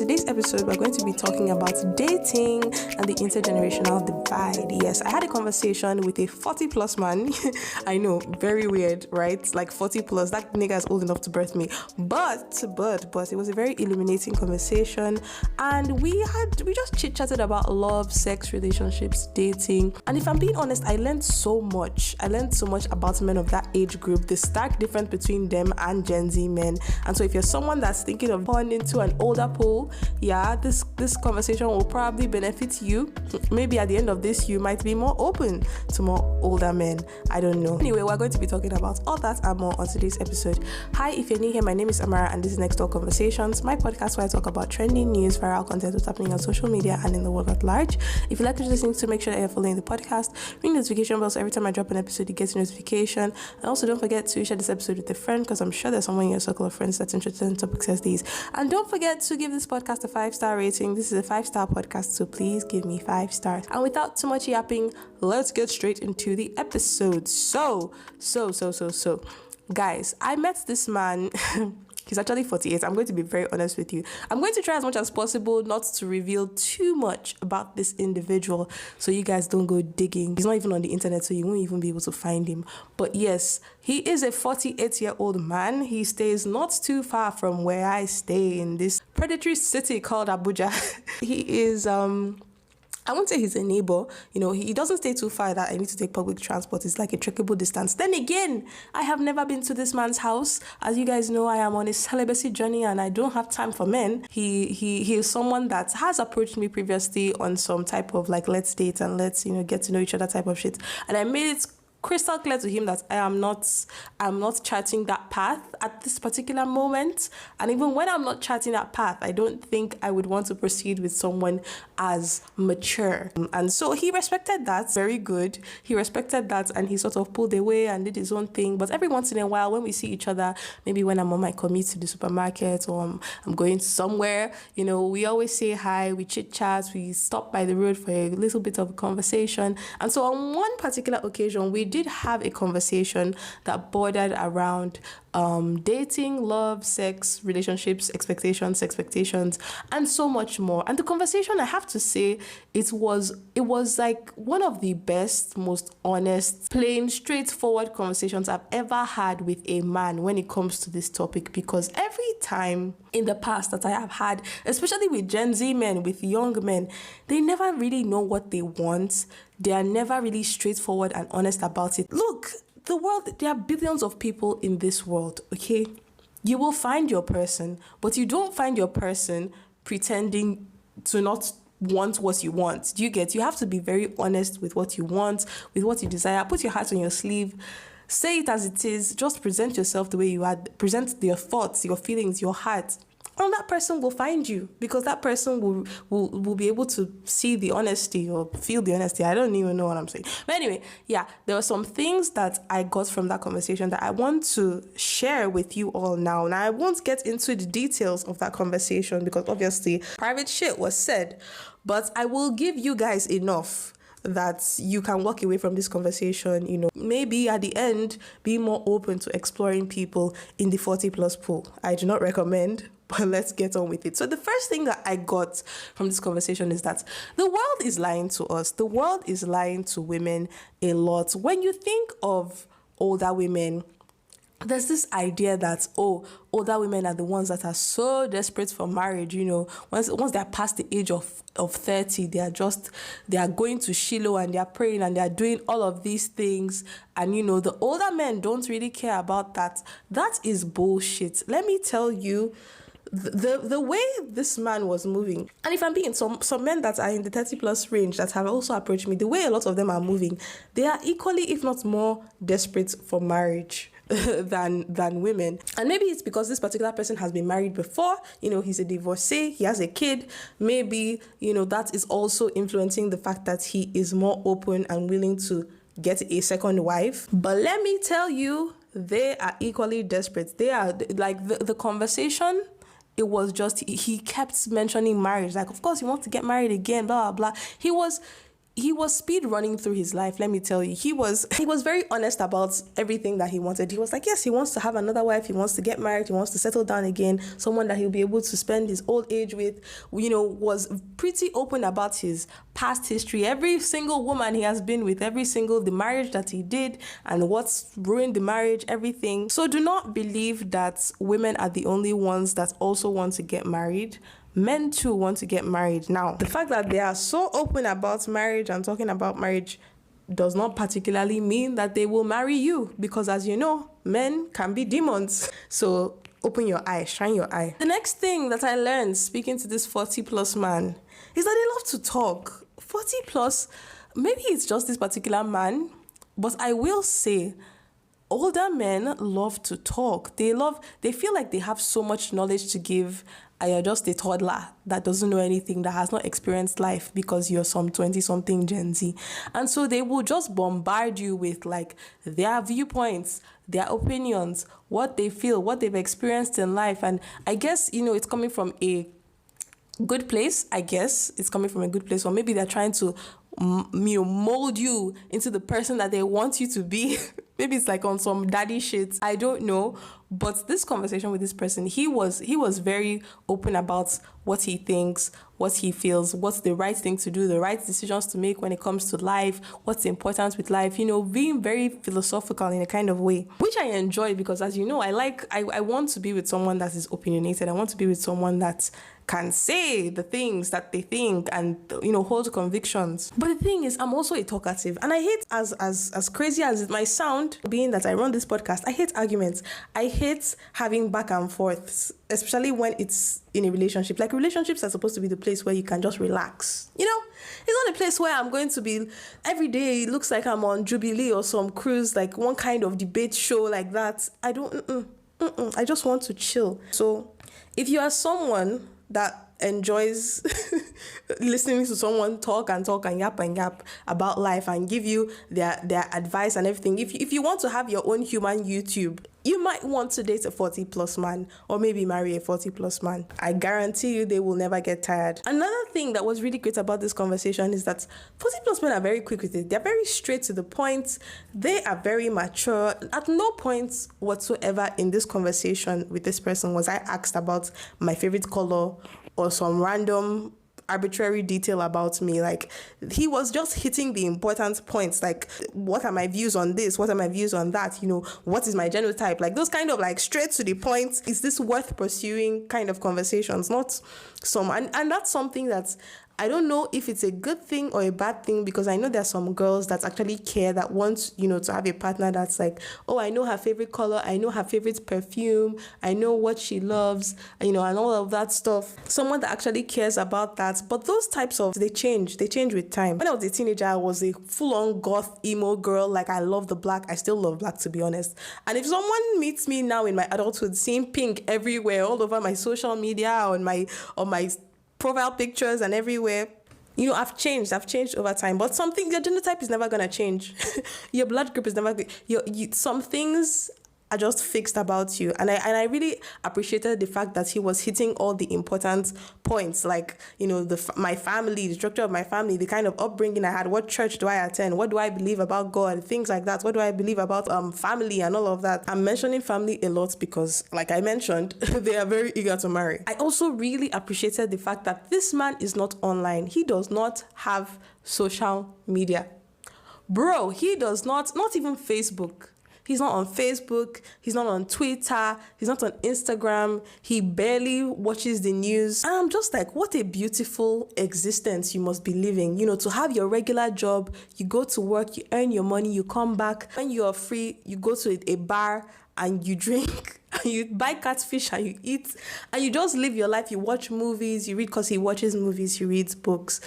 today's episode, we're going to be talking about dating and the intergenerational divide. Yes, I had a conversation with a 40 plus man. I know, very weird, right? Like 40 plus, that nigga is old enough to birth me. But it was a very illuminating conversation, and we just chit-chatted about love, sex, relationships, dating. And if I'm being honest, I learned so much. About men of that age group, the stark difference between them and Gen Z men. And so if you're someone that's thinking of falling into an older pool, this conversation will probably benefit you. Maybe at the end of this, you might be more open to more older men. I don't know. Anyway, we're going to be talking about all that and more on today's episode. Hi, if you're new here, my name is Amara, and this is Next Door Conversations, my podcast where I talk about trending news, viral content, what's happening on social media and in the world at large. If you like what you're listening to, make sure that you're following the podcast, ring the notification bell so every time I drop an episode, you get a notification. And also, don't forget to share this episode with a friend, because I'm sure there's someone in your circle of friends that's interested in topics as these. And don't forget to give this podcast a 5-star rating. This is a 5-star podcast, so please give me 5 stars. And without too much yapping, let's get straight into the episode. So, guys, I met this man. He's actually 48. I'm going to be very honest with you. I'm going to try as much as possible not to reveal too much about this individual so you guys don't go digging. He's not even on the internet, so you won't even be able to find him. But yes, he is a 48-year-old man. He stays not too far from where I stay in this predatory city called Abuja. He is I won't say he's a neighbor. He doesn't stay too far that I need to take public transport. It's like a trackable distance. Then again, I have never been to this man's house. As you guys know, I am on a celibacy journey and I don't have time for men. He is someone that has approached me previously on some type of like, let's date and let's, get to know each other type of shit. And I made it crystal clear to him that I'm not charting that path at this particular moment. And even when I'm not charting that path, I don't think I would want to proceed with someone as mature. And so he respected that. Very good. He respected that, and he sort of pulled away and did his own thing. But every once in a while, when we see each other, maybe when I'm on my commute to the supermarket or I'm going somewhere, we always say hi, we chit chat, we stop by the road for a little bit of a conversation. And so on one particular occasion, we did have a conversation that bordered around dating, love, sex, relationships, expectations, and so much more. And the conversation, I have to say, it was like one of the best, most honest, plain, straightforward conversations I've ever had with a man when it comes to this topic. Because every time in the past that I have had, especially with Gen Z men, with young men, they never really know what they want. They are never really straightforward and honest about it. Look, the world, there are billions of people in this world, okay? You will find your person, but you don't find your person pretending to not want what you want. Do you get? You have to be very honest with what you want, with what you desire. Put your heart on your sleeve. Say it as it is. Just present yourself the way you are. Present your thoughts, your feelings, your heart. And that person will find you, because that person will be able to see the honesty or feel the honesty. I don't even know what I'm saying. But anyway, there were some things that I got from that conversation that I want to share with you all now. Now, I won't get into the details of that conversation because obviously private shit was said, but I will give you guys enough that you can walk away from this conversation, maybe at the end, be more open to exploring people in the 40 plus pool. I do not recommend, but let's get on with it. So the first thing that I got from this conversation is that the world is lying to us. The world is lying to women a lot. When you think of older women, there's this idea that, older women are the ones that are so desperate for marriage, once they're past the age of 30, they are going to Shiloh and they are praying and they are doing all of these things. And, the older men don't really care about that. That is bullshit. Let me tell you, the way this man was moving, and if I'm being some men that are in the 30 plus range that have also approached me, the way a lot of them are moving, they are equally, if not more, desperate for marriage than women. And maybe it's because this particular person has been married before, he's a divorcee, he has a kid. Maybe, that is also influencing the fact that he is more open and willing to get a second wife. But let me tell you, they are equally desperate. They are like the conversation. It was just, he kept mentioning marriage. Like, of course, he wants to get married again, blah, blah, blah. he was speed running through his life. Let me tell you, he was very honest about everything that he wanted. He was like, yes, he wants to have another wife, he wants to get married, he wants to settle down again, someone that he'll be able to spend his old age with. Was pretty open about his past history, every single woman he has been with, the marriage that he did and what's ruined the marriage, everything. So do not believe that women are the only ones that also want to get married. Men too want to get married. Now, the fact that they are so open about marriage and talking about marriage does not particularly mean that they will marry you, because as you know, men can be demons. So open your eye, shine your eye. The next thing that I learned speaking to this 40 plus man is that they love to talk. 40 plus, maybe it's just this particular man, but I will say older men love to talk. They feel like they have so much knowledge to give, and you're just a toddler that doesn't know anything, that has not experienced life because you're some 20-something Gen Z. And so they will just bombard you with like their viewpoints, their opinions, what they feel, what they've experienced in life. And I guess, it's coming from a good place, or maybe they're trying to mold you into the person that they want you to be. Maybe it's like on some daddy shit, I don't know. But this conversation with this person, he was very open about what he thinks, what he feels, what's the right thing to do, the right decisions to make when it comes to life, what's important with life, being very philosophical in a kind of way, which I enjoy, because as you know, I want to be with someone that is opinionated. I want to be with someone that can say the things that they think and, hold convictions. But the thing is, I'm also a talkative, and I hate, as crazy as it might sound, being that I run this podcast, I hate arguments. I hate having back and forths, especially when it's in a relationship. Like, relationships are supposed to be the place where you can just relax. It's not a place where I'm going to be every day. It looks like I'm on Jubilee or some cruise, like one kind of debate show like that. I don't, I just want to chill. So if you are someone that enjoys listening to someone talk and yap about life and give you their advice and everything, if you want to have your own human YouTube, you might want to date a 40 plus man, or maybe marry a 40 plus man. I guarantee you they will never get tired. Another thing that was really great about this conversation is that 40 plus men are very quick with it. They're very straight to the point. They are very mature. At no point whatsoever in this conversation with this person was I asked about my favorite color or some random arbitrary detail about me. Like, he was just hitting the important points, like, what are my views on this, what are my views on that, what is my genotype, like those kind of like straight to the point, is this worth pursuing kind of conversations, not some, and that's something that's, I don't know if it's a good thing or a bad thing, because I know there's some girls that actually care, that want, to have a partner that's like, oh, I know her favorite color, I know her favorite perfume, I know what she loves, and all of that stuff. Someone that actually cares about that. But those types of, they change with time. When I was a teenager, I was a full-on goth emo girl. Like, I love the black. I still love black, to be honest. And if someone meets me now in my adulthood, seeing pink everywhere, all over my social media, on my profile pictures and everywhere, I've changed over time. But something, your genotype is never gonna change. Your blood group is never some things are just fixed about you. And I really appreciated the fact that he was hitting all the important points, like, my family, the structure of my family, the kind of upbringing I had, what church do I attend, what do I believe about God, things like that, what do I believe about family and all of that. I'm mentioning family a lot because, like I mentioned, they are very eager to marry. I also really appreciated the fact that this man is not online. He does not have social media. Bro, he does not even Facebook. He's not on Facebook, he's not on Twitter, he's not on Instagram, he barely watches the news. And I'm just like, what a beautiful existence you must be living. To have your regular job, you go to work, you earn your money, you come back. When you are free, you go to a bar and you drink, and you buy catfish and you eat, and you just live your life. You watch movies, you read, because he watches movies, he reads books.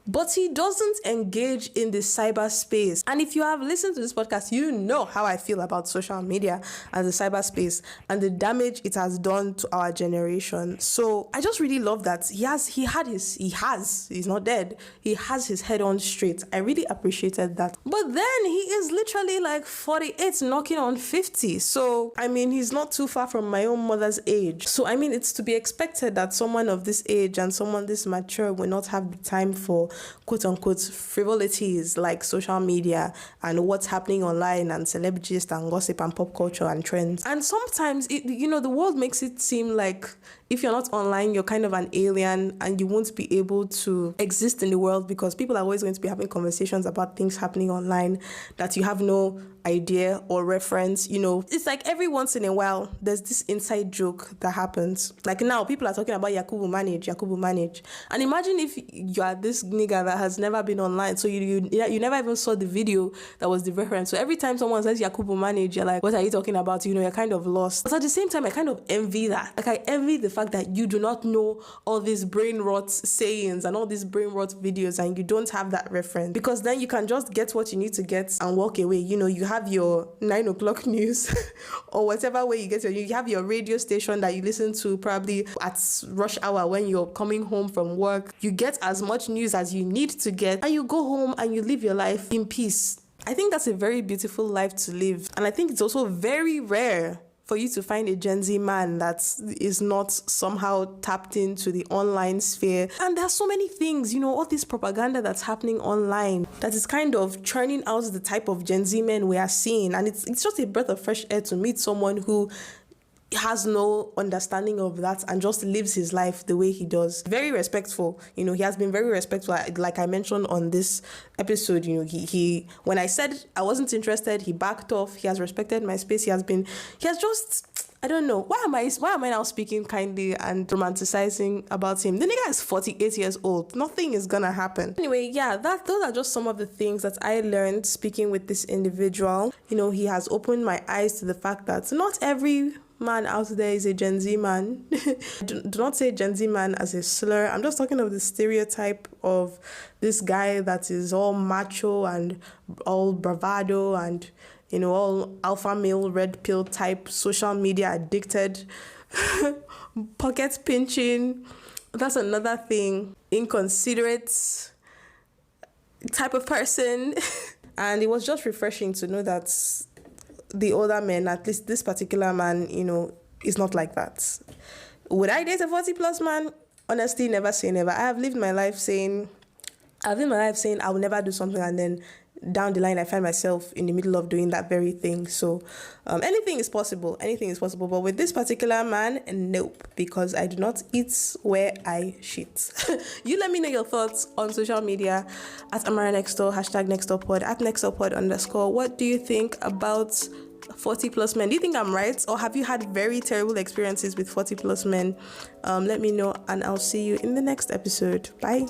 But he doesn't engage in the cyberspace. And if you have listened to this podcast, you know how I feel about social media and the cyberspace and the damage it has done to our generation. So I just really love that he's not dead. He has his head on straight. I really appreciated that. But then he is literally like 48, knocking on 50. So, he's not too far from my own mother's age. So, it's to be expected that someone of this age and someone this mature will not have the time for quote unquote frivolities like social media and what's happening online and celebrities and gossip and pop culture and trends. And sometimes the world makes it seem like if you're not online, you're kind of an alien and you won't be able to exist in the world because people are always going to be having conversations about things happening online that you have no idea or reference. It's like every once in a while there's this inside joke that happens. Like now people are talking about Yakubu manage. And imagine if you are this nigga that has never been online, so you never even saw the video that was the reference. So every time someone says Yakubu manage, you're like, what are you talking about? You're kind of lost. But at the same time, I kind of envy that. Like I envy the fact that you do not know all these brain rot sayings and all these brain rot videos and you don't have that reference, because then you can just get what you need to get and walk away. You have your 9 o'clock news or whatever way you have your radio station that you listen to probably at rush hour when you're coming home from work. You get as much news as you need to get and you go home and you live your life in peace. I think that's a very beautiful life to live. And I think it's also very rare for you to find a Gen Z man that is not somehow tapped into the online sphere. And there are so many things, all this propaganda that's happening online that is kind of churning out the type of Gen Z men we are seeing. And it's just a breath of fresh air to meet someone who has no understanding of that and just lives his life the way he does. Very respectful. He has been very respectful. Like I mentioned on this episode, he when I said I wasn't interested, he backed off. He has respected my space. He has just, I don't know. Why am I now speaking kindly and romanticizing about him? The nigga is 48 years old. Nothing is gonna happen. Anyway, yeah, those are just some of the things that I learned speaking with this individual. He has opened my eyes to the fact that not every man out there is a Gen Z man. do not say Gen Z man as a slur. I'm just talking of the stereotype of this guy that is all macho and all bravado and all alpha male, red pill type, social media addicted, pocket pinching. That's another thing. Inconsiderate type of person. And it was just refreshing to know that the older men, at least this particular man, is not like that. Would I date a 40 plus man? Honestly, never say never. I have lived my life saying I will never do something, and then down the line I find myself in the middle of doing that very thing. So anything is possible. But with this particular man, nope, because I do not eat where I shit. You let me know your thoughts on social media at Amara Nextdoor, #NextdoorPod, @NextdoorPod_. What do you think about 40 plus men? Do you think I'm right, or have you had very terrible experiences with 40 plus men? Let me know, and I'll see you in the next episode. Bye.